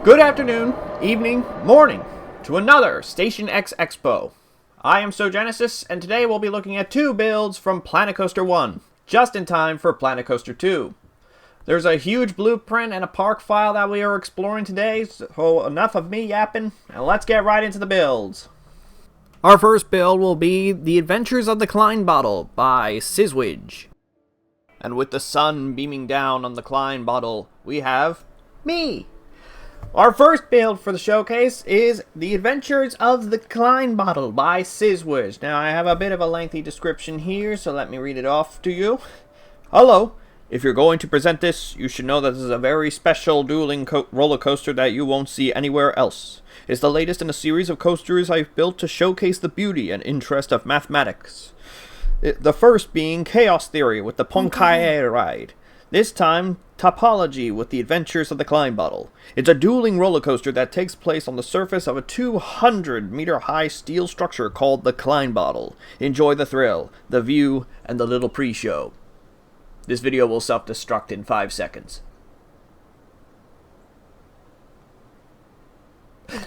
Good afternoon, evening, morning to another Station X Expo. I am Genesis, and today we'll be looking at two builds from Planet Coaster 1, just in time for Planet Coaster 2. There's a huge blueprint and a park file that we are exploring today, so enough of me yapping, and let's get right into the builds. Our first build will be The Adventures of the Klein Bottle by Sizwidge. And with the sun beaming down on the Klein Bottle, we have me. Our first build for the showcase is The Adventures of the Klein Bottle by Sizwidge. Now, I have a bit of a lengthy description here, so let me read it off to you. Hello. If you're going to present this, you should know that this is a very special dueling roller coaster that you won't see anywhere else. It's the latest in a series of coasters I've built to showcase the beauty and interest of mathematics. The first being Chaos Theory with the Pohnpei ride. This time, Topology with The Adventures of the Klein Bottle. It's a dueling roller coaster that takes place on the surface of a 200-meter high steel structure called the Klein Bottle. Enjoy the thrill, the view, and the little pre-show. This video will self-destruct in 5 seconds.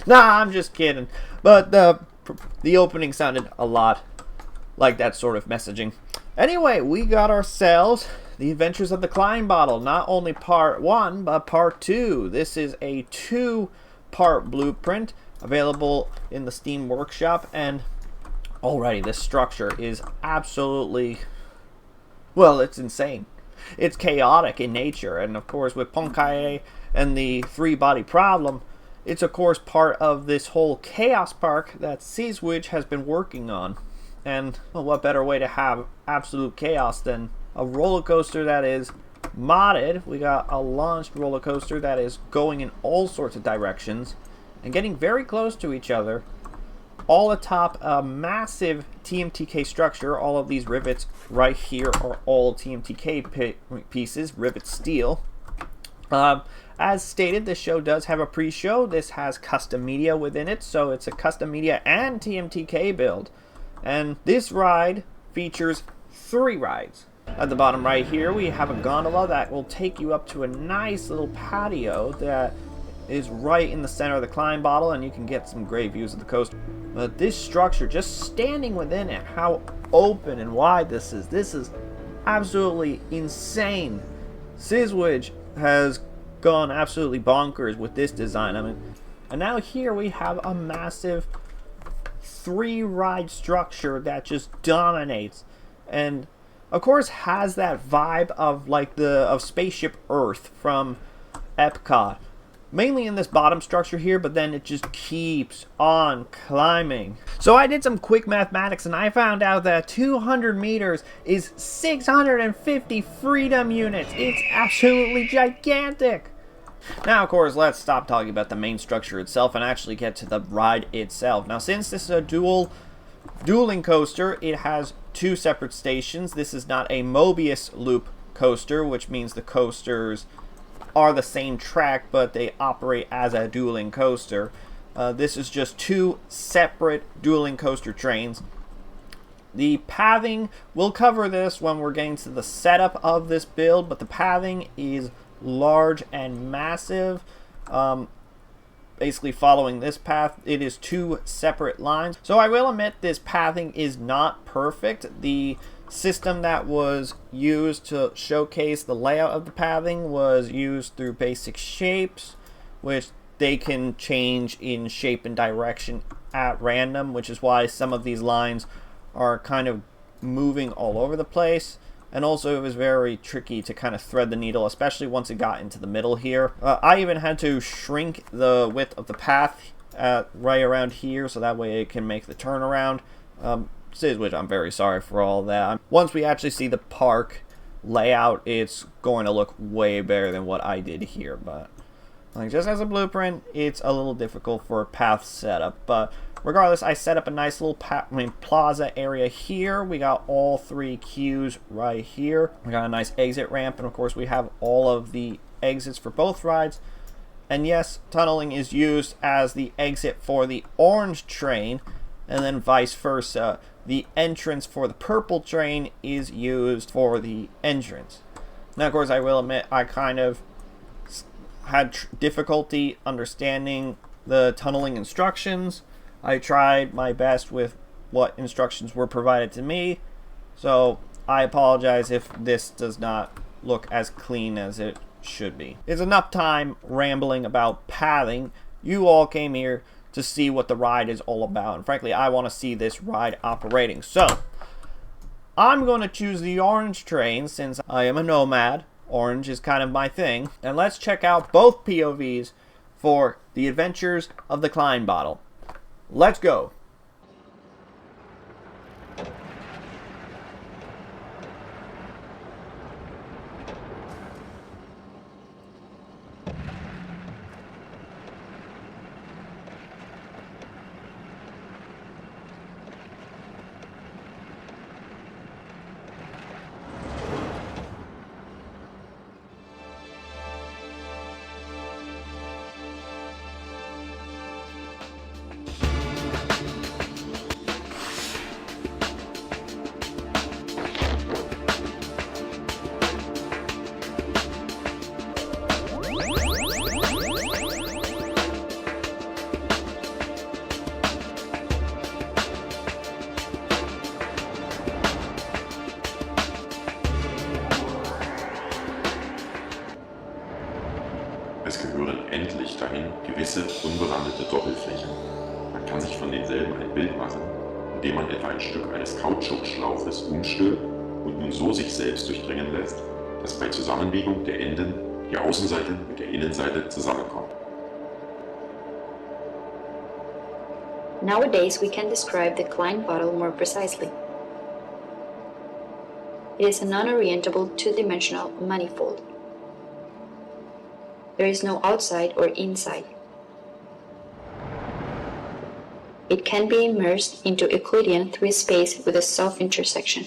Nah, I'm just kidding. But the opening sounded a lot like that sort of messaging. Anyway, we got ourselves The Adventures of the Klein Bottle. Not only part 1, but part 2. This is a 2-part blueprint available in the Steam Workshop. And already this structure is absolutely, well, it's insane. It's chaotic in nature. And of course, with Pohnpei and the 3-body problem, it's of course part of this whole Chaos Park that Sizwidge has been working on. And well, what better way to have absolute chaos than a roller coaster that is modded. We got a launched roller coaster that is going in all sorts of directions and getting very close to each other, all atop a massive TMTK structure. All of these rivets right here are all TMTK pieces, rivet steel. As stated, this show does have a pre-show. This has custom media within it, so it's a custom media and TMTK build. And this ride features 3 rides. At the bottom right here, we have a gondola that will take you up to a nice little patio that is right in the center of the Klein Bottle, and you can get some great views of the coast. But this structure, just standing within it, how open and wide this is absolutely insane. Sizwidge has gone absolutely bonkers with this design. I mean, and now here we have a massive 3-ride structure that just dominates, and of course has that vibe of like of Spaceship Earth from Epcot, mainly in this bottom structure here, but then it just keeps on climbing. So I did some quick mathematics and I found out that 200 meters is 650 freedom units. It's absolutely gigantic. Now, of course, let's stop talking about the main structure itself and actually get to the ride itself. Now, since this is a dueling coaster, it has 2 separate stations. This is not a Mobius loop coaster, which means the coasters are the same track, but they operate as a dueling coaster. This is just 2 separate dueling coaster trains. The pathing, we'll cover this when we're getting to the setup of this build, but the pathing is large and massive. Basically following this path, it is 2 separate lines. So I will admit this pathing is not perfect. The system that was used to showcase the layout of the pathing was used through basic shapes, which they can change in shape and direction at random, which is why some of these lines are kind of moving all over the place. And also it was very tricky to kind of thread the needle, especially once it got into the middle here. I even had to shrink the width of the path right around here so that way it can make the turnaround. Which I'm very sorry for all that. Once we actually see the park layout, it's going to look way better than what I did here. But like just as a blueprint, it's a little difficult for a path setup. But regardless, I set up a nice little plaza area here. We got all 3 queues right here. We got a nice exit ramp, and of course we have all of the exits for both rides. And yes, tunneling is used as the exit for the orange train, and then vice versa. The entrance for the purple train is used for the entrance. Now, of course, I will admit I kind of had difficulty understanding the tunneling instructions. I tried my best with what instructions were provided to me, so I apologize if this does not look as clean as it should be. It's enough time rambling about pathing. You all came here to see what the ride is all about, and frankly, I want to see this ride operating. So, I'm going to choose the orange train since I am a nomad. Orange is kind of my thing. And let's check out both POVs for the adventures of the Klein bottle. Let's go. Es gehören endlich dahin gewisse unberandete Doppelflächen. Man kann sich von denselben ein Bild machen, indem man etwa ein Stück eines Kautschukschlauches umstülpt und nun so sich selbst durchdringen lässt, dass bei Zusammenlegung der Enden die Außenseite mit der Innenseite zusammenkommt. Nowadays, we can describe the Klein bottle more precisely. It is a non-orientable two-dimensional manifold. There is no outside or inside. It can be immersed into Euclidean through space with a self-intersection.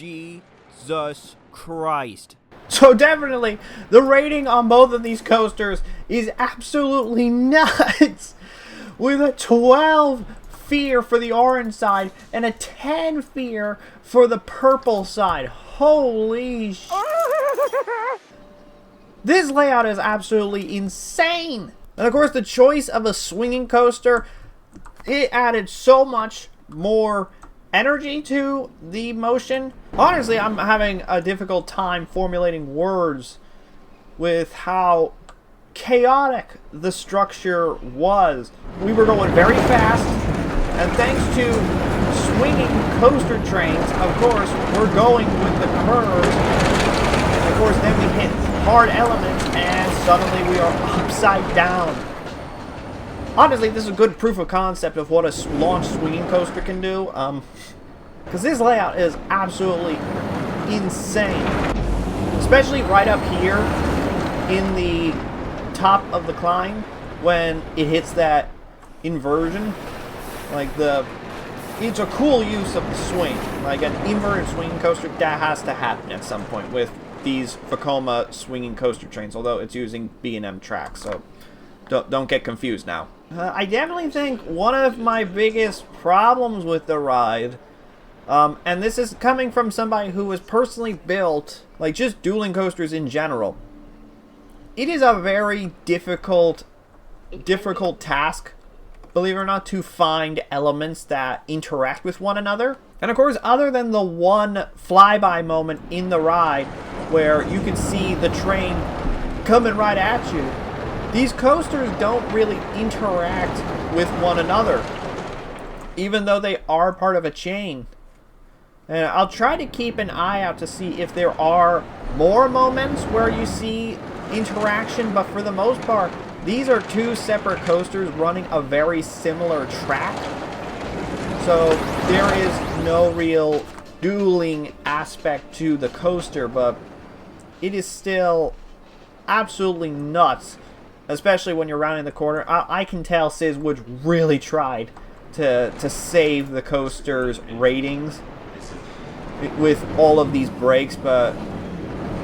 Jesus Christ. So definitely, the rating on both of these coasters is absolutely nuts. With a 12 fear for the orange side and a 10 fear for the purple side. Holy sh... This layout is absolutely insane. And of course, the choice of a swinging coaster, it added so much more energy to the motion. Honestly, I'm having a difficult time formulating words with how chaotic the structure was. We were going very fast, and thanks to swinging coaster trains, of course, we're going with the curve. And of course, then we hit hard elements, and suddenly we are upside down. Honestly, this is a good proof of concept of what a launch swinging coaster can do. Because this layout is absolutely insane. Especially right up here in the top of the climb when it hits that inversion. Like it's a cool use of the swing. Like an inverted swinging coaster, that has to happen at some point with these Vekoma swinging coaster trains. Although it's using B&M tracks, so don't get confused now. I definitely think one of my biggest problems with the ride, and this is coming from somebody who was personally built, like just dueling coasters in general. It is a very difficult task, believe it or not, to find elements that interact with one another. And of course, other than the one flyby moment in the ride where you can see the train coming right at you, these coasters don't really interact with one another, even though they are part of a chain. And I'll try to keep an eye out to see if there are more moments where you see interaction, but for the most part, these are two separate coasters running a very similar track. So there is no real dueling aspect to the coaster, but it is still absolutely nuts. Especially when you're rounding the corner. I can tell Sizwood really tried to save the coaster's ratings with all of these brakes, but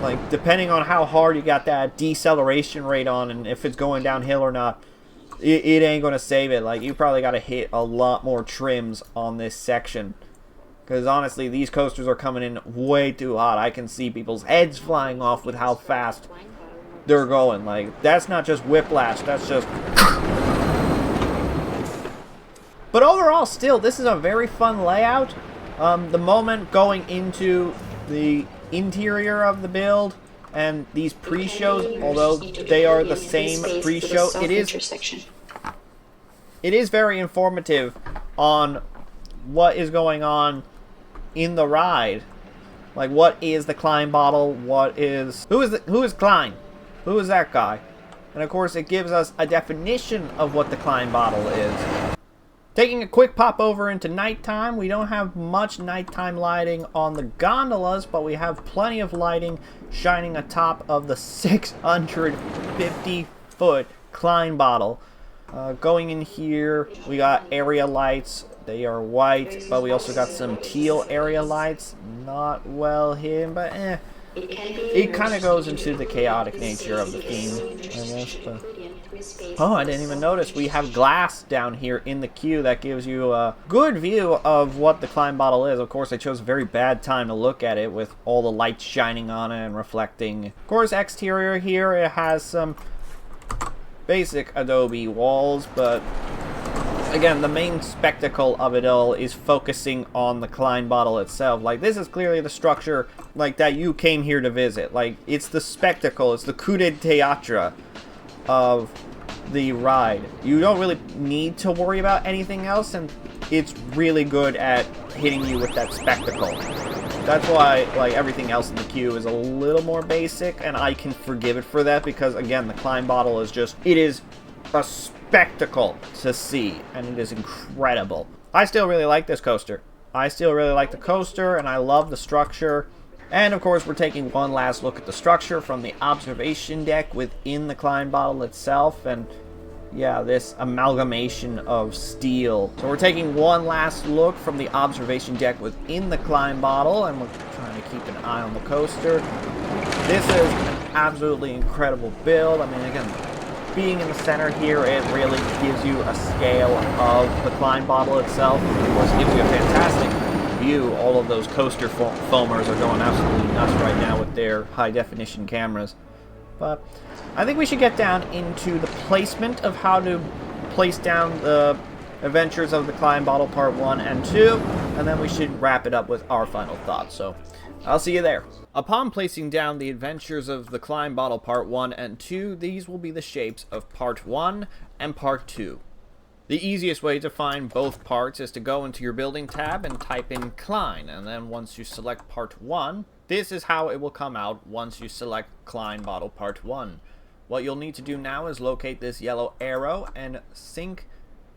like depending on how hard you got that deceleration rate on and if it's going downhill or not, it ain't gonna save it. Like you probably gotta hit a lot more trims on this section. Because honestly, these coasters are coming in way too hot. I can see people's heads flying off with how fast they're going. Like, that's not just whiplash, that's just... But overall, still, this is a very fun layout. The moment going into the interior of the build and these pre-shows, although they are the same pre-show, it is very informative on what is going on in the ride. Like, what is the Klein bottle? What is... Who is Klein? Who is that guy? And of course, it gives us a definition of what the Klein bottle is. Taking a quick pop over into nighttime, we don't have much nighttime lighting on the gondolas, but we have plenty of lighting shining atop of the 650-foot Klein bottle. Going in here, we got area lights. They are white, but we also got some teal area lights. Not well hidden, but it kind of goes into the chaotic nature of the theme, I guess. But... Oh, I didn't even notice. We have glass down here in the queue that gives you a good view of what the Klein bottle is. Of course, I chose a very bad time to look at it with all the lights shining on it and reflecting. Of course, exterior here, it has some basic adobe walls, but again, the main spectacle of it all is focusing on the Klein bottle itself. Like, this is clearly the structure, like, that you came here to visit. Like, it's the spectacle, it's the coup de théâtre of the ride. You don't really need to worry about anything else, and it's really good at hitting you with that spectacle. That's why, like, everything else in the queue is a little more basic, and I can forgive it for that, because, again, the Klein bottle is just, it is a spectacle to see, and it is incredible. I still really like this coaster. I still really like the coaster, and I love the structure. And of course, we're taking one last look at the structure from the observation deck within the Klein bottle itself, and yeah, this amalgamation of steel. So we're taking one last look from the observation deck within the Klein bottle, and we're trying keep an eye on the coaster. This is an absolutely incredible build. I mean, again, being in the center here, it really gives you a scale of the Klein bottle itself. Of course, it gives you a fantastic view. All of those coaster foamers are going absolutely nuts right now with their high-definition cameras. But I think we should get down into the placement of how to place down the Adventures of the Klein Bottle Part 1 and 2, and then we should wrap it up with our final thoughts. So, I'll see you there. Upon placing down the Adventures of the Klein Bottle Part 1 and 2, these will be the shapes of Part 1 and Part 2. The easiest way to find both parts is to go into your Building tab and type in Klein, and then once you select Part 1, this is how it will come out once you select Klein Bottle Part 1. What you'll need to do now is locate this yellow arrow and sink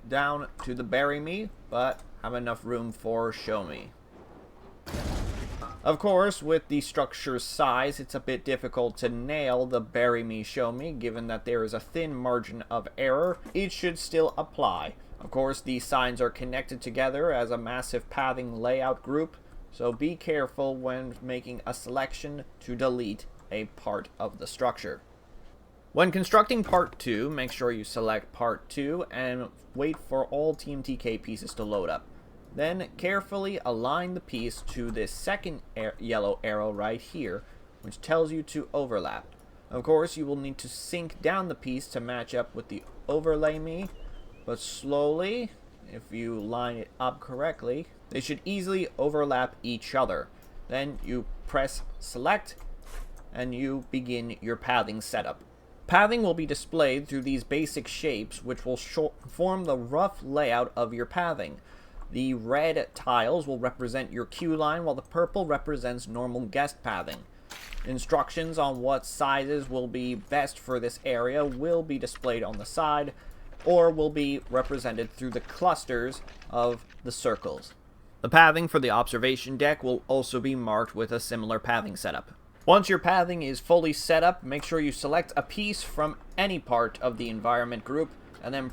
down to the Bury Me, but have enough room for Show Me. Of course, with the structure's size, it's a bit difficult to nail the Bury Me, Show Me, given that there is a thin margin of error. It should still apply. Of course, these signs are connected together as a massive pathing layout group, so be careful when making a selection to delete a part of the structure. When constructing Part 2, make sure you select Part 2 and wait for all TMTK pieces to load up. Then carefully align the piece to this second yellow arrow right here, which tells you to overlap. Of course, you will need to sink down the piece to match up with the overlay me, but slowly, if you line it up correctly, they should easily overlap each other. Then you press select and you begin your pathing setup. Pathing will be displayed through these basic shapes, which will form the rough layout of your pathing. The red tiles will represent your queue line, while the purple represents normal guest pathing. Instructions on what sizes will be best for this area will be displayed on the side, or will be represented through the clusters of the circles. The pathing for the observation deck will also be marked with a similar pathing setup. Once your pathing is fully set up, make sure you select a piece from any part of the environment group, and then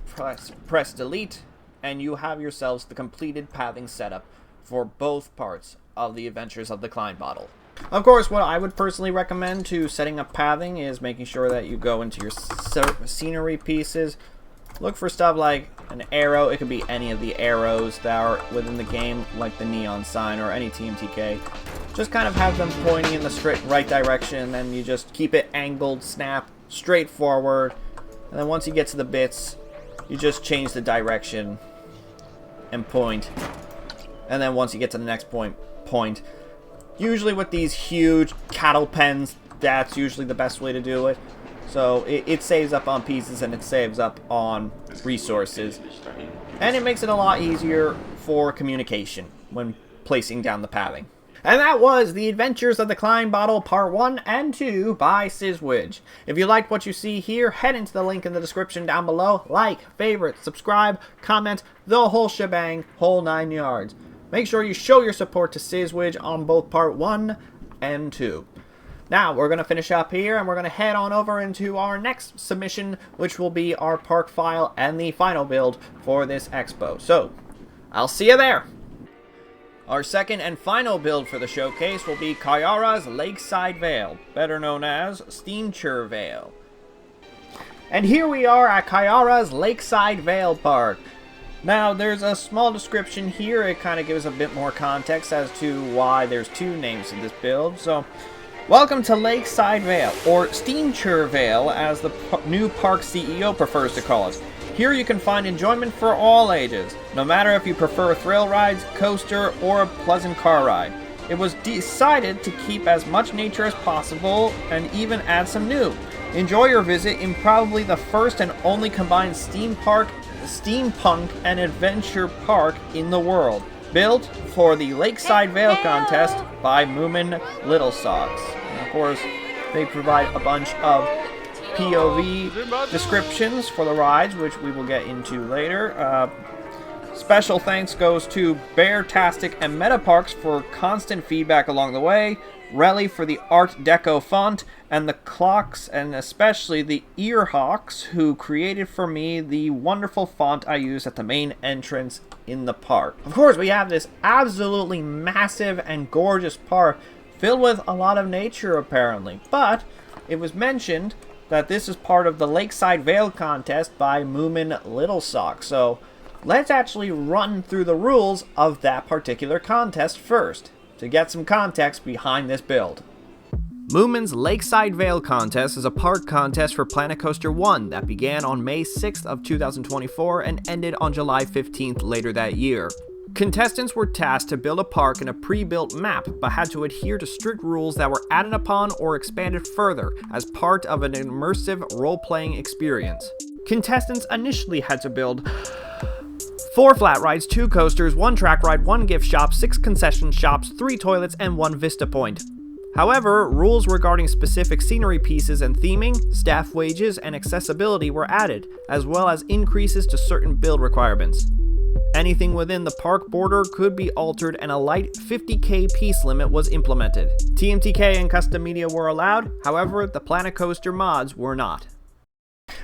press delete, and you have yourselves the completed pathing setup for both parts of the Adventures of the Klein Bottle. Of course, what I would personally recommend to setting up pathing is making sure that you go into your scenery pieces. Look for stuff like an arrow. It could be any of the arrows that are within the game, like the neon sign or any TMTK. Just kind of have them pointing in the right direction, and you just keep it angled, snap, straight forward. And then once you get to the bits, you just change the direction and point. And then once you get to the next point. Usually with these huge cattle pens, that's usually the best way to do it. So it saves up on pieces and it saves up on resources. And it makes it a lot easier for communication when placing down the pathing. And that was The Adventures of the Klein Bottle Part 1 and 2 by Sizwidge. If you liked what you see here, head into the link in the description down below. Like, favorite, subscribe, comment, the whole shebang, whole 9 yards. Make sure you show your support to Sizwidge on both Part 1 and 2. Now, we're going to finish up here, and we're going to head on over into our next submission, which will be our park file and the final build for this expo. So, I'll see you there! Our second and final build for the showcase will be Kayara's Lakeside Vale, better known as Steamchur Vale. And here we are at Kayara's Lakeside Vale Park. Now, there's a small description here. It kind of gives a bit more context as to why there's two names in this build. So, welcome to Lakeside Vale, or Steamchur Vale, as the new park CEO prefers to call it. Here you can find enjoyment for all ages, no matter if you prefer thrill rides, coaster, or a pleasant car ride. It was decided to keep as much nature as possible and even add some new. Enjoy your visit in probably the first and only combined steampunk and adventure park in the world. Built for the Lakeside Vale contest by Moomin Little Socks. And of course, they provide a bunch of POV descriptions for the rides, which we will get into later. Special thanks goes to Beartastic and Metaparks for constant feedback along the way, Relly for the Art Deco font, and the clocks, and especially the Earhawks, who created for me the wonderful font I use at the main entrance in the park. Of course, we have this absolutely massive and gorgeous park filled with a lot of nature apparently. But it was mentioned that this is part of the Lakeside Vale contest by Moomin Little Sock. So let's actually run through the rules of that particular contest first, to get some context behind this build. Moomin's Lakeside Vale contest is a park contest for Planet Coaster 1 that began on May 6th of 2024 and ended on July 15th later that year. Contestants were tasked to build a park in a pre-built map, but had to adhere to strict rules that were added upon or expanded further as part of an immersive role-playing experience. Contestants initially had to build 4 flat rides, 2 coasters, 1 track ride, 1 gift shop, 6 concession shops, 3 toilets, and 1 vista point. However, rules regarding specific scenery pieces and theming, staff wages, and accessibility were added, as well as increases to certain build requirements. Anything within the park border could be altered, and a light 50k piece limit was implemented. TMTK and custom media were allowed, however, the Planet Coaster mods were not.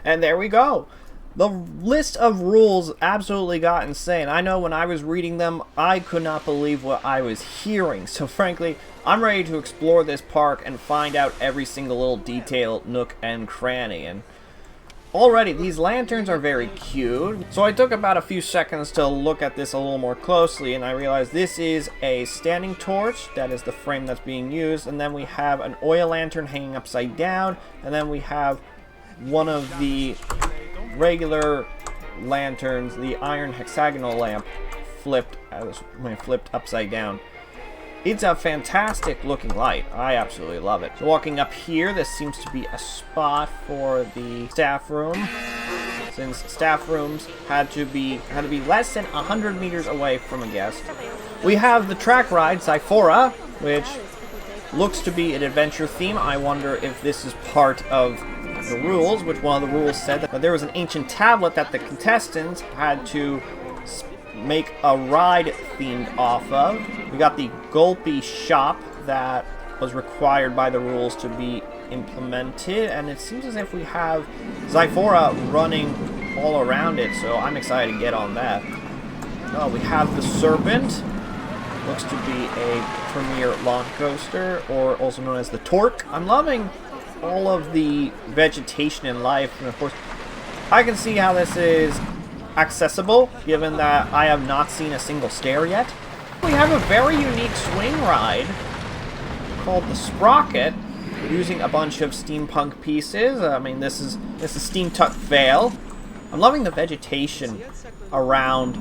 And there we go. The list of rules absolutely got insane. I know when I was reading them, I could not believe what I was hearing. So frankly, I'm ready to explore this park and find out every single little detail, nook, and cranny. And already, these lanterns are very cute. So I took about a few seconds to look at this a little more closely, and I realized this is a standing torch. That is the frame that's being used. And then we have an oil lantern hanging upside down. And then we have one of the regular lanterns, the iron hexagonal lamp, flipped upside down. It's a fantastic looking light. I absolutely love it. So walking up here, this seems to be a spot for the staff room, since staff rooms had to be less than 100 meters away from a guest. We have the track ride Zyphora, which looks to be an adventure theme. I wonder if this is part of the rules, which one of the rules said that there was an ancient tablet that the contestants had to make a ride themed off of. We got the Gulpy shop that was required by the rules to be implemented, and it seems as if we have Zyphora running all around it, so I'm excited to get on that. Oh, we have the Serpent. Looks to be a premier launch coaster, or also known as the Torque. I'm loving all of the vegetation and life, and of course I can see how this is accessible given that I have not seen a single stair yet. We have a very unique swing ride called the Sprocket, using a bunch of steampunk pieces. I mean, this is Steamtuck Vale. I'm loving the vegetation around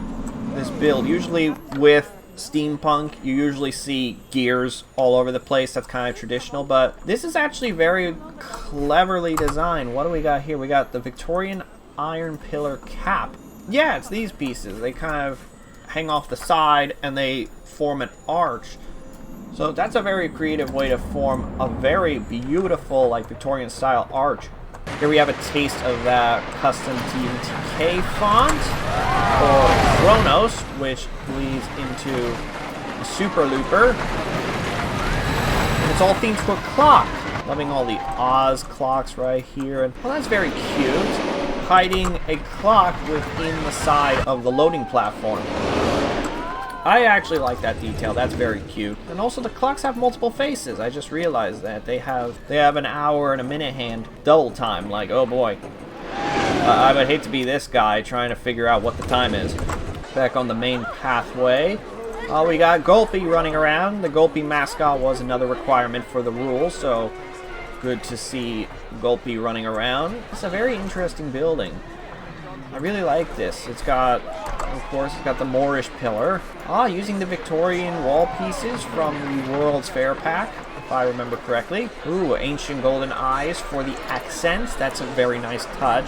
this build. Usually with steampunk, you usually see gears all over the place. That's kind of traditional, but this is actually very cleverly designed. What do we got here? We got the Victorian iron pillar cap. Yeah, it's these pieces. They kind of hang off the side and they form an arch. So that's a very creative way to form a very beautiful, like, Victorian style arch. Here we have a taste of that custom TMTK font for Chronos, which bleeds into the Super Looper. And it's all themed to a clock. Loving all the Oz clocks right here. And well, that's very cute. Hiding a clock within the side of the loading platform. I actually like that detail. That's very cute. And also the clocks have multiple faces. I just realized that they have an hour and a minute hand double time. Like, oh boy. I would hate to be this guy trying to figure out what the time is. Back on the main pathway. We got Gulpy running around. The Gulpy mascot was another requirement for the rules, so good to see Gulpy running around. It's a very interesting building. I really like this. It's got, of course, it's got the Moorish pillar. Using the Victorian wall pieces from the World's Fair pack, if I remember correctly. Ooh, ancient golden eyes for the accents. That's a very nice touch.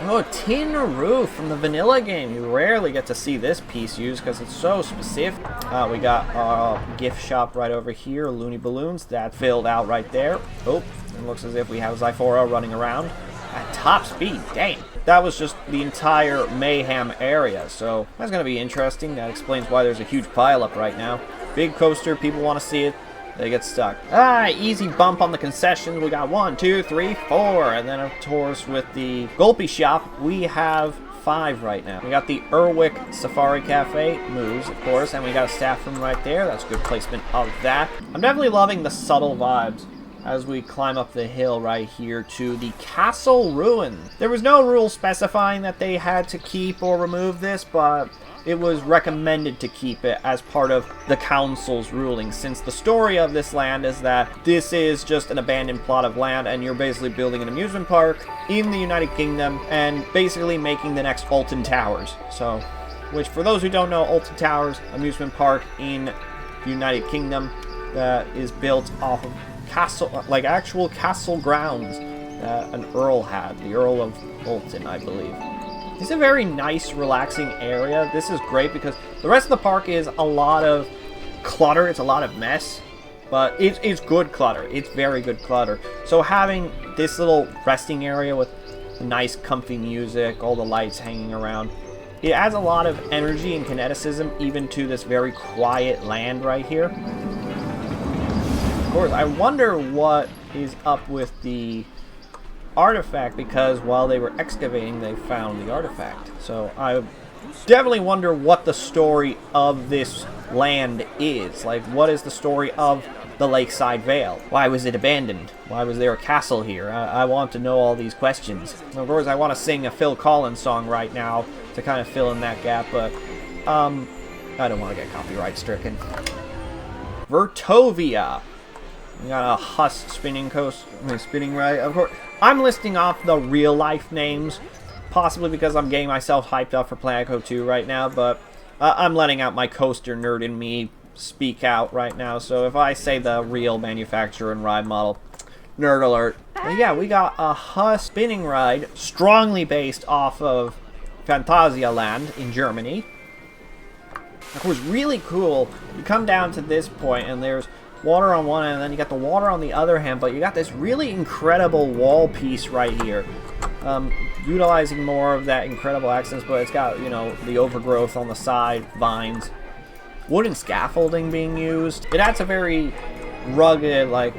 Oh, a tin roof from the vanilla game. You rarely get to see this piece used because it's so specific. We got a gift shop right over here, Looney Balloons. That filled out right there. Oh, it looks as if we have Zyphora running around at top speed. Dang. That was just the entire Mayhem area, so that's going to be interesting. That explains why there's a huge pileup right now. Big coaster, people want to see it. They get stuck. Easy bump on the concessions. We got 1, 2, 3, 4. And then, of course, with the Gulpy shop, we have 5 right now. We got the Erwick Safari Cafe moves, of course, and we got a staff room right there. That's good placement of that. I'm definitely loving the subtle vibes as we climb up the hill right here to the castle ruin. There was no rule specifying that they had to keep or remove this, but it was recommended to keep it as part of the council's ruling, since the story of this land is that this is just an abandoned plot of land and you're basically building an amusement park in the United Kingdom and basically making the next Alton Towers. So, which for those who don't know, Alton Towers amusement park in the United Kingdom that is built off of castle, like actual castle grounds that an earl had, the Earl of Alton, I believe. It's a very nice, relaxing area. This is great because the rest of the park is a lot of clutter. It's a lot of mess, but it's good clutter. It's very good clutter. So having this little resting area with nice, comfy music, all the lights hanging around, it adds a lot of energy and kineticism even to this very quiet land right here. Of course, I wonder what is up with the artifact, because while they were excavating, they found the artifact. So I definitely wonder what the story of this land is. Like, what is the story of the Lakeside Vale? Why was it abandoned? Why was there a castle here? I want to know all these questions. And of course, I want to sing a Phil Collins song right now to kind of fill in that gap, but I don't want to get copyright stricken. Vertovia. We got a Huss spinning ride. Of course, I'm listing off the real life names, possibly because I'm getting myself hyped up for Planet 2 right now, but I'm letting out my coaster nerd in me speak out right now, so if I say the real manufacturer and ride model, nerd alert. But yeah, we got a Huss spinning ride, strongly based off of Phantasialand in Germany. Of course, really cool. You come down to this point and there's water on one end, and then you got the water on the other hand, but you got this really incredible wall piece right here. Utilizing more of that incredible accents, but it's got, you know, the overgrowth on the side, vines, wooden scaffolding being used. It adds a very rugged, like,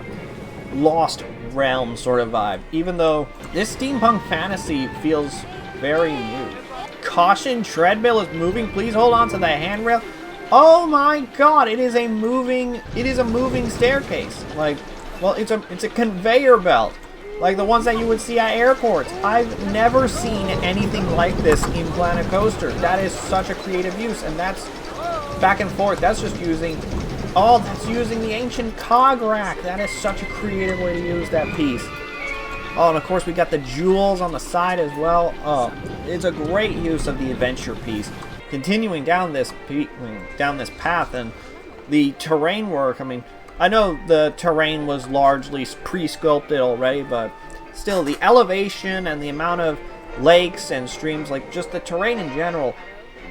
Lost Realm sort of vibe, even though this steampunk fantasy feels very new. Caution, treadmill is moving. Please hold on to the handrail. Oh my god, it is a moving staircase. Like, well, it's a conveyor belt, like the ones that you would see at airports. I've never seen anything like this in Planet Coaster. That is such a creative use, and that's back and forth. That's just using, oh, that's using the ancient cog rack. That is such a creative way to use that piece. Oh, and of course we got the jewels on the side as well. Oh, it's a great use of the adventure piece. Continuing down this path and the terrain work, I mean, I know the terrain was largely pre-sculpted already, but still the elevation and the amount of lakes and streams, like just the terrain in general,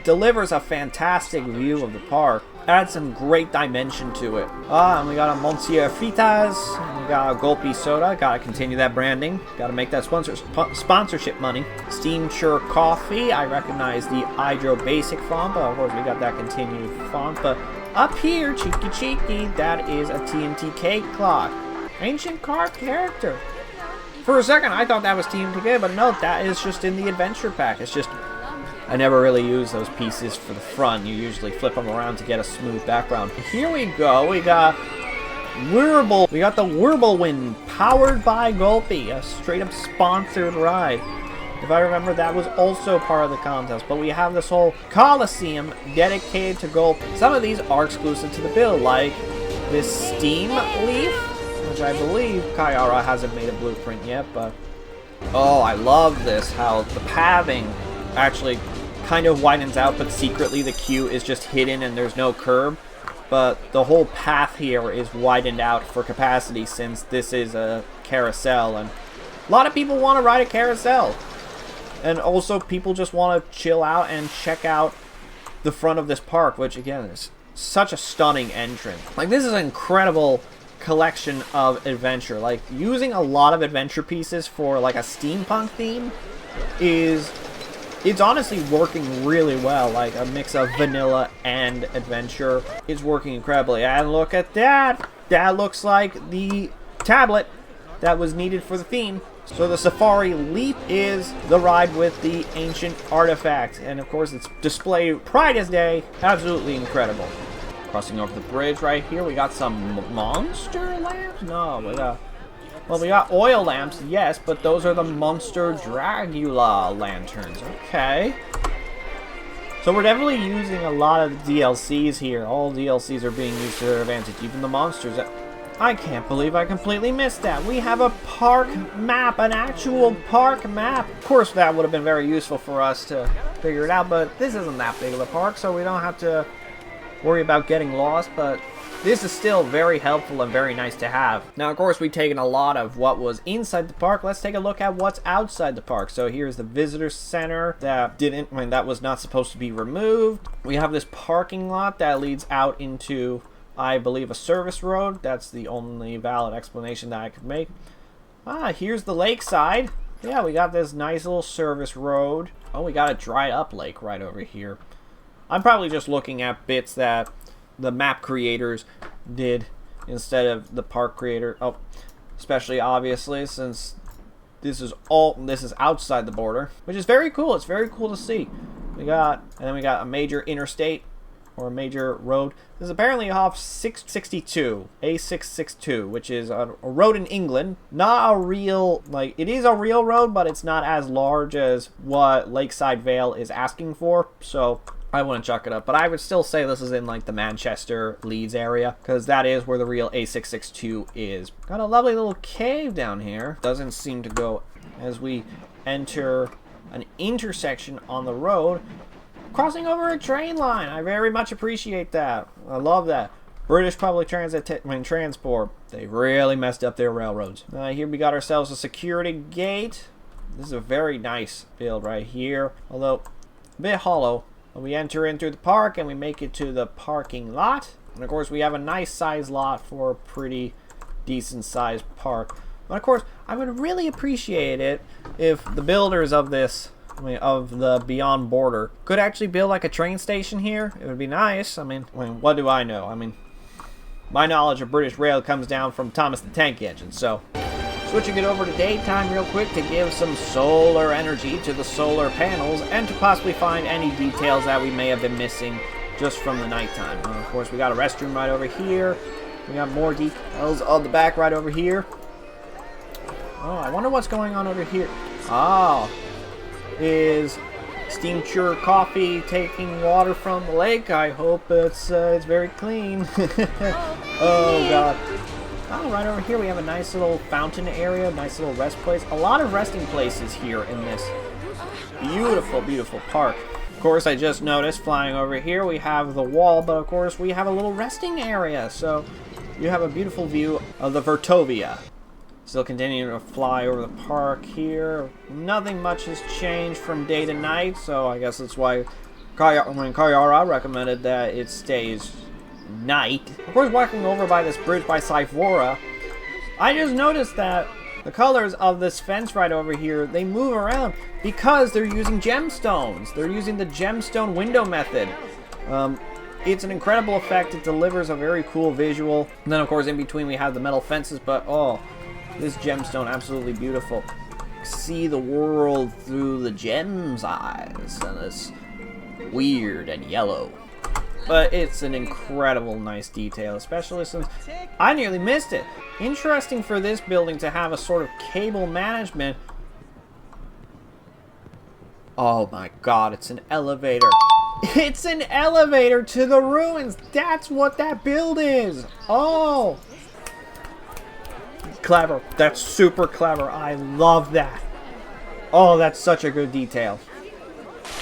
delivers a fantastic view of the park. Adds some great dimension to it. And we got a Monsieur Fritas, we got a Gulpy Soda, gotta continue that branding, gotta make that sponsorship money. Steam Chur Coffee, I recognize the Hydro Basic font, but of course we got that continued font. But up here, cheeky, that is a TNT cake clock. Ancient carved character. For a second, I thought that was TNT, but no, that is just in the adventure pack. It's just, I never really use those pieces for the front. You usually flip them around to get a smooth background. Here we go. We got Whirlwind. We got the Whirlwind, powered by Gulpy, a straight-up sponsored ride. If I remember, that was also part of the contest. But we have this whole Coliseum dedicated to Gulpy. Some of these are exclusive to the build, like this Steam Leaf, which I believe Kayara hasn't made a blueprint yet. But oh, I love this, how the pathing actually kind of widens out, but secretly the queue is just hidden and there's no curb. But the whole path here is widened out for capacity, since this is a carousel, and a lot of people want to ride a carousel. And also people just want to chill out and check out the front of this park, which again is such a stunning entrance. Like, this is an incredible collection of adventure. Like, using a lot of adventure pieces for like a steampunk theme it's honestly working really well. Like, a mix of vanilla and adventure is working incredibly. And look at that! That looks like the tablet that was needed for the theme. So the Safari Leap is the ride with the ancient artifact. And of course it's displayed bright as day. Absolutely incredible. Crossing over the bridge right here, we got some monster lamps? No, we got oil lamps, yes, but those are the Monster Dragula lanterns. Okay. So we're definitely using a lot of DLCs here. All DLCs are being used to their advantage, even the monsters. I can't believe I completely missed that. We have a park map, an actual park map. Of course, that would have been very useful for us to figure it out, but this isn't that big of a park, so we don't have to worry about getting lost, but this is still very helpful and very nice to have. Now, of course, we've taken a lot of what was inside the park. Let's take a look at what's outside the park. So here's the visitor center that was not supposed to be removed. We have this parking lot that leads out into, I believe, a service road. That's the only valid explanation that I could make. Here's the lakeside. Yeah, we got this nice little service road. Oh, we got a dried up lake right over here. I'm probably just looking at bits that the map creators did instead of the park creator. Oh, especially obviously since this is outside the border, which is very cool. It's very cool to see. And then we got a major interstate or a major road. This is apparently off 662, A662, which is a road in England. Not a real, it is a real road, but it's not as large as what Lakeside Vale is asking for. So I wouldn't chuck it up, but I would still say this is in the Manchester, Leeds area, because that is where the real A662 is. Got a lovely little cave down here. Doesn't seem to go as we enter an intersection on the road, crossing over a train line. I very much appreciate that. I love that. British Public Transport. They really messed up their railroads. Here we got ourselves a security gate. This is a very nice build right here, although a bit hollow. We enter in through the park and we make it to the parking lot. And of course we have a nice sized lot for a pretty decent sized park. But of course I would really appreciate it if the builders of this, of the Beyond Border, could actually build a train station here. It would be nice. I mean, what do I know? My knowledge of British rail comes down from Thomas the Tank Engine, so switching it over to daytime real quick to give some solar energy to the solar panels and to possibly find any details that we may have been missing just from the nighttime. And of course, we got a restroom right over here. We got more details on the back right over here. Oh, I wonder what's going on over here. Oh, is Steam Cure Coffee taking water from the lake? I hope it's very clean. Oh, God. Oh, right over here we have a nice little fountain area, nice little rest place. A lot of resting places here in this beautiful, beautiful park. Of course, I just noticed flying over here we have the wall, but of course we have a little resting area. So you have a beautiful view of the Vertovia. Still continuing to fly over the park here. Nothing much has changed from day to night, so I guess that's why Kayara recommended that it stays night. Of course, walking over by this bridge by Cyphora, I just noticed that the colors of this fence right over here, they move around because they're using gemstones. They're using the gemstone window method. It's an incredible effect. It delivers a very cool visual. And then, of course, in between we have the metal fences, but oh, this gemstone, absolutely beautiful. See the world through the gem's eyes, and it's weird and yellow. But it's an incredible nice detail, especially since I nearly missed it. Interesting for this building to have a sort of cable management. Oh my God, it's an elevator. It's an elevator to the ruins. That's what that build is. Oh. Clever. That's super clever. I love that. Oh, that's such a good detail.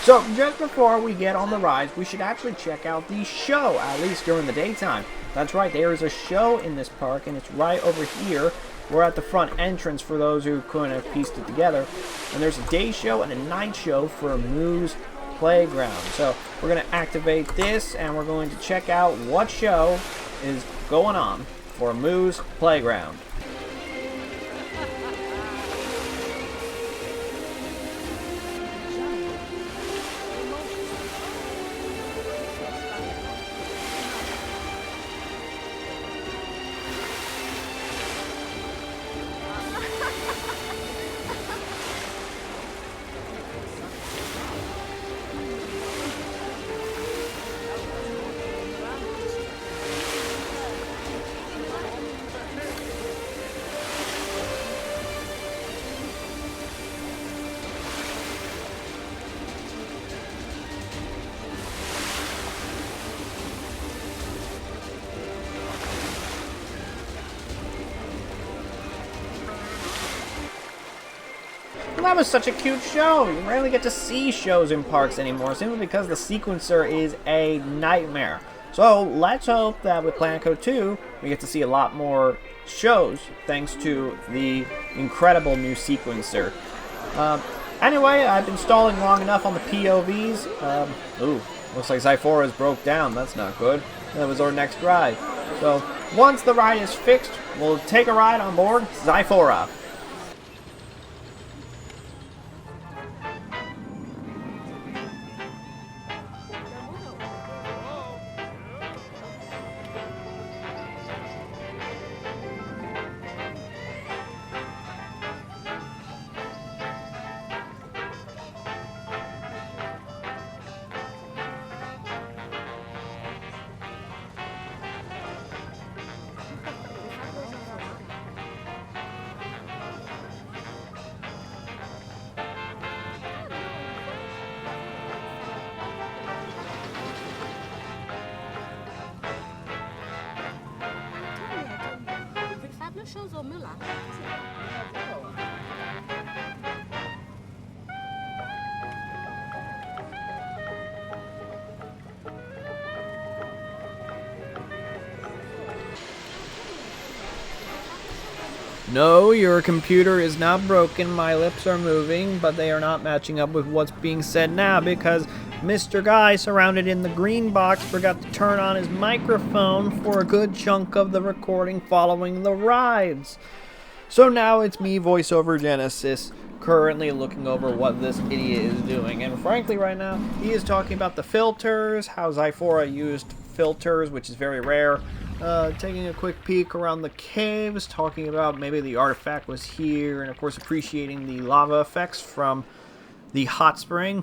So, just before we get on the rides, we should actually check out the show, at least during the daytime. That's right, there is a show in this park, and it's right over here. We're at the front entrance for those who couldn't have pieced it together. And there's a day show and a night show for Moo's Playground. So, we're going to activate this, and we're going to check out what show is going on for Moo's Playground. And that was such a cute show. You rarely get to see shows in parks anymore, simply because the sequencer is a nightmare. So let's hope that with Planet Coaster 2, we get to see a lot more shows thanks to the incredible new sequencer. Anyway, I've been stalling long enough on the POVs. Looks like Zyphora's broke down. That's not good. That was our next ride. So once the ride is fixed, we'll take a ride on board Zyphora. No, your computer is not broken. My lips are moving, but they are not matching up with what's being said now because Mr. Guy, surrounded in the green box, forgot to turn on his microphone for a good chunk of the recording following the rides. So now it's me, VoiceOver Genesis, currently looking over what this idiot is doing. And frankly, right now, he is talking about the filters, how Zyphora used filters, which is very rare. Taking a quick peek around the caves, talking about maybe the artifact was here, and of course appreciating the lava effects from the hot spring.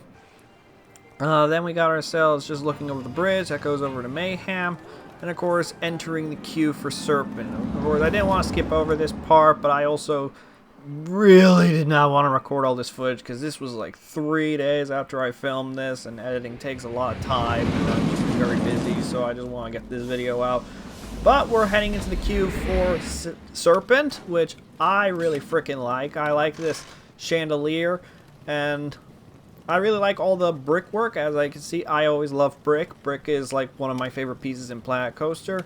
Then we got ourselves just looking over the bridge that goes over to Mayhem, and of course entering the queue for Serpent. Of course, I didn't want to skip over this part, but I also really did not want to record all this footage because this was like 3 days after I filmed this, and editing takes a lot of time, and I'm just very busy, so I just want to get this video out. But we're heading into the queue for Serpent, which I really freaking like. I like this chandelier, and I really like all the brickwork. As I can see, I always love brick. Brick is like one of my favorite pieces in Planet Coaster.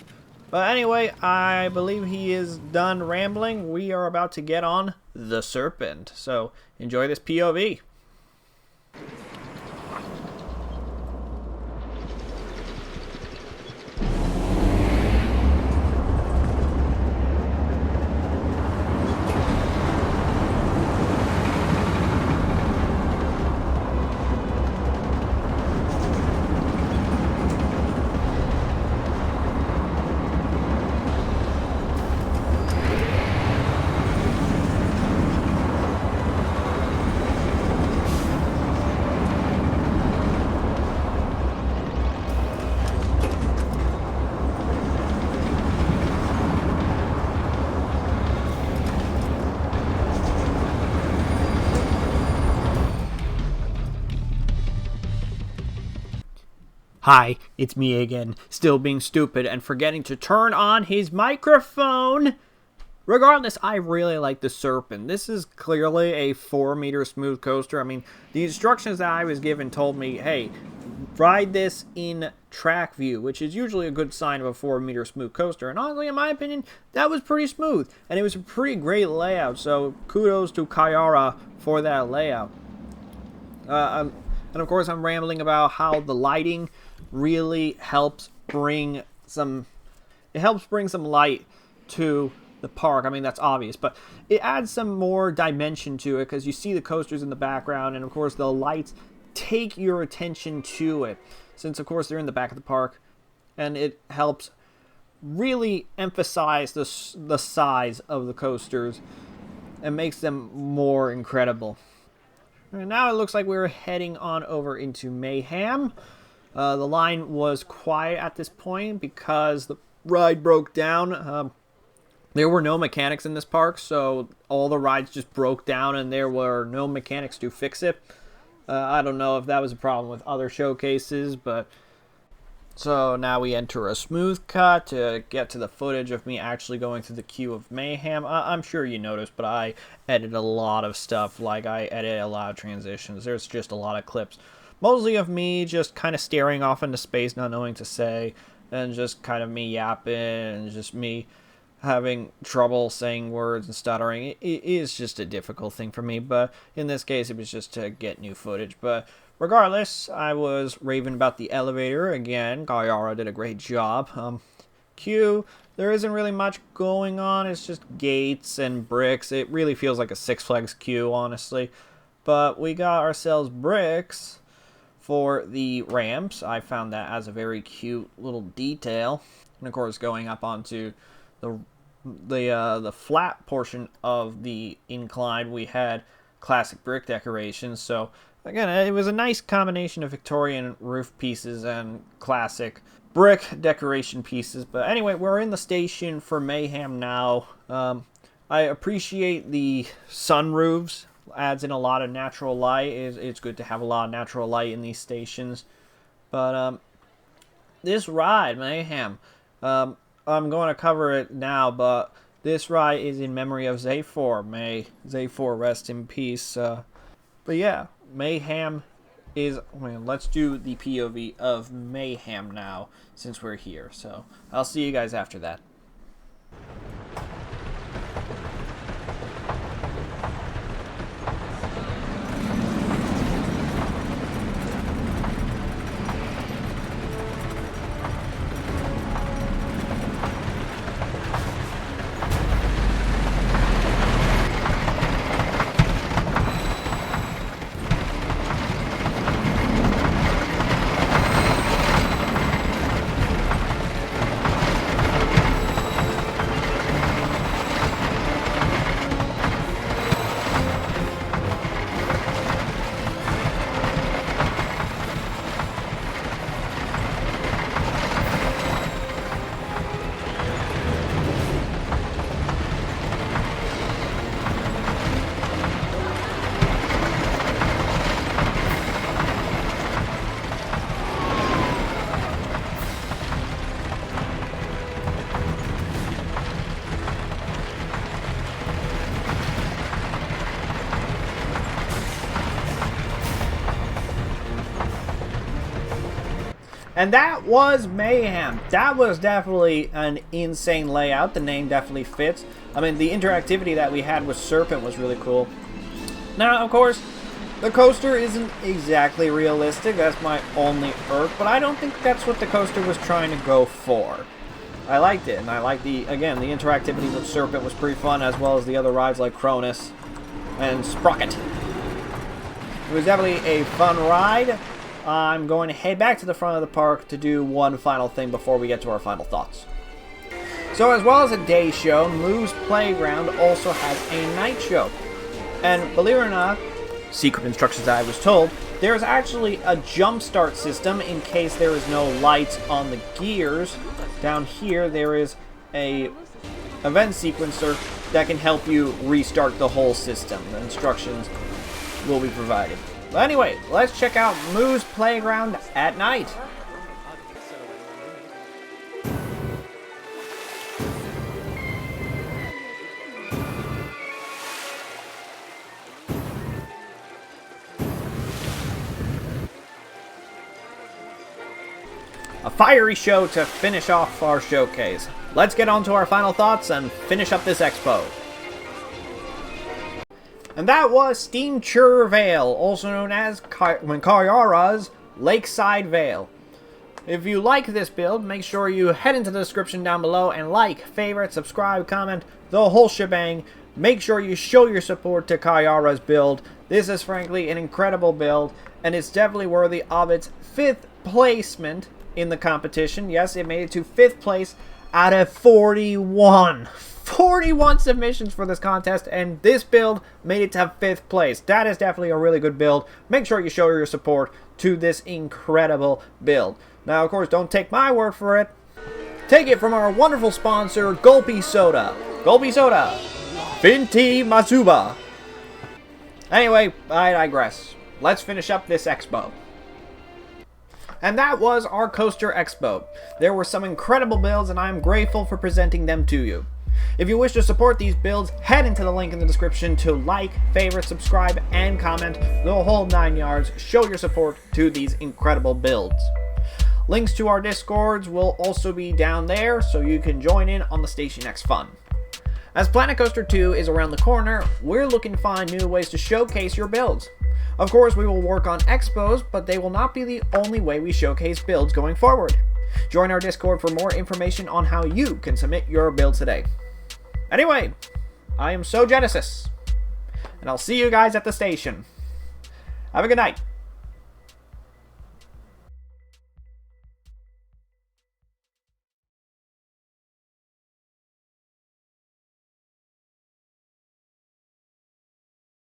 But anyway, I believe he is done rambling. We are about to get on the Serpent. So enjoy this POV. Hi, it's me again, still being stupid and forgetting to turn on his microphone. Regardless, I really like the Serpent. This is clearly a 4-meter smooth coaster. I mean, the instructions that I was given told me, hey, ride this in track view, which is usually a good sign of a 4-meter smooth coaster. And honestly, in my opinion, that was pretty smooth. And it was a pretty great layout, so kudos to Kayara for that layout. And of course, I'm rambling about how the lighting really helps bring some light to the park. I mean, that's obvious, but it adds some more dimension to it because you see the coasters in the background, and of course the lights take your attention to it, since of course they're in the back of the park, and it helps really emphasize the size of the coasters and makes them more incredible. And now it looks like we're heading on over into Mayhem. The line was quiet at this point because the ride broke down. There were no mechanics in this park, so all the rides just broke down and there were no mechanics to fix it. I don't know if that was a problem with other showcases, but So now we enter a smooth cut to get to the footage of me actually going through the queue of mayhem. I'm sure you noticed, but I edit a lot of stuff. Like, I edit a lot of transitions. There's just a lot of clips. Mostly of me just kind of staring off into space, not knowing to say, and just kind of me yapping, and just me having trouble saying words and stuttering. It is just a difficult thing for me, but in this case it was just to get new footage. But regardless, I was raving about the elevator. Again, Kayara did a great job. Q, there isn't really much going on. It's just gates and bricks. It really feels like a Six Flags queue, honestly. But we got ourselves bricks for the ramps. I found that as a very cute little detail. And of course, going up onto the flat portion of the incline, we had classic brick decorations. So again, it was a nice combination of Victorian roof pieces and classic brick decoration pieces. But anyway, we're in the station for Mayhem now. I appreciate the sunroofs. Adds in a lot of natural light. It's good to have a lot of natural light in these stations. But this ride, Mayhem, I'm going to cover it now, but this ride is in memory of Zafor. May Zafor rest in peace. But yeah, Mayhem is... Well, let's do the POV of Mayhem now, since we're here. So, I'll see you guys after that. And that was Mayhem. That was definitely an insane layout. The name definitely fits. I mean, the interactivity that we had with Serpent was really cool. Now, of course, the coaster isn't exactly realistic. That's my only irk, but I don't think that's what the coaster was trying to go for. I liked it, and I liked again, the interactivity with Serpent was pretty fun, as well as the other rides like Cronus and Sprocket. It was definitely a fun ride. I'm going to head back to the front of the park to do one final thing before we get to our final thoughts. So as well as a day show, Moo's Playground also has a night show. And believe it or not, secret instructions I was told, there's actually a jump start system in case there is no lights on the gears. Down here there is a event sequencer that can help you restart the whole system. The instructions will be provided. But anyway, let's check out Moo's Playground at night. A fiery show to finish off our showcase. Let's get on to our final thoughts and finish up this expo. And that was Steamture Vale, also known as Kayara's Lakeside Vale. If you like this build, make sure you head into the description down below and like, favorite, subscribe, comment, the whole shebang. Make sure you show your support to Kayara's build. This is frankly an incredible build, and it's definitely worthy of its 5th placement in the competition. Yes, it made it to 5th place out of 41. 41 submissions for this contest, and this build made it to 5th place. That is definitely a really good build. Make sure you show your support to this incredible build. Now, of course, don't take my word for it. Take it from our wonderful sponsor, Gulpy Soda. Gulpy Soda. Finti Mazuba. Anyway, I digress. Let's finish up this expo. And that was our Coaster Expo. There were some incredible builds and I am grateful for presenting them to you. If you wish to support these builds, head into the link in the description to like, favorite, subscribe, and comment, the whole 9 yards. Show your support to these incredible builds. Links to our Discords will also be down there, so you can join in on the Station X fun. As Planet Coaster 2 is around the corner, we're looking to find new ways to showcase your builds. Of course, we will work on expos, but they will not be the only way we showcase builds going forward. Join our Discord for more information on how you can submit your build today. Anyway, I am So Genesis, and I'll see you guys at the station. Have a good night.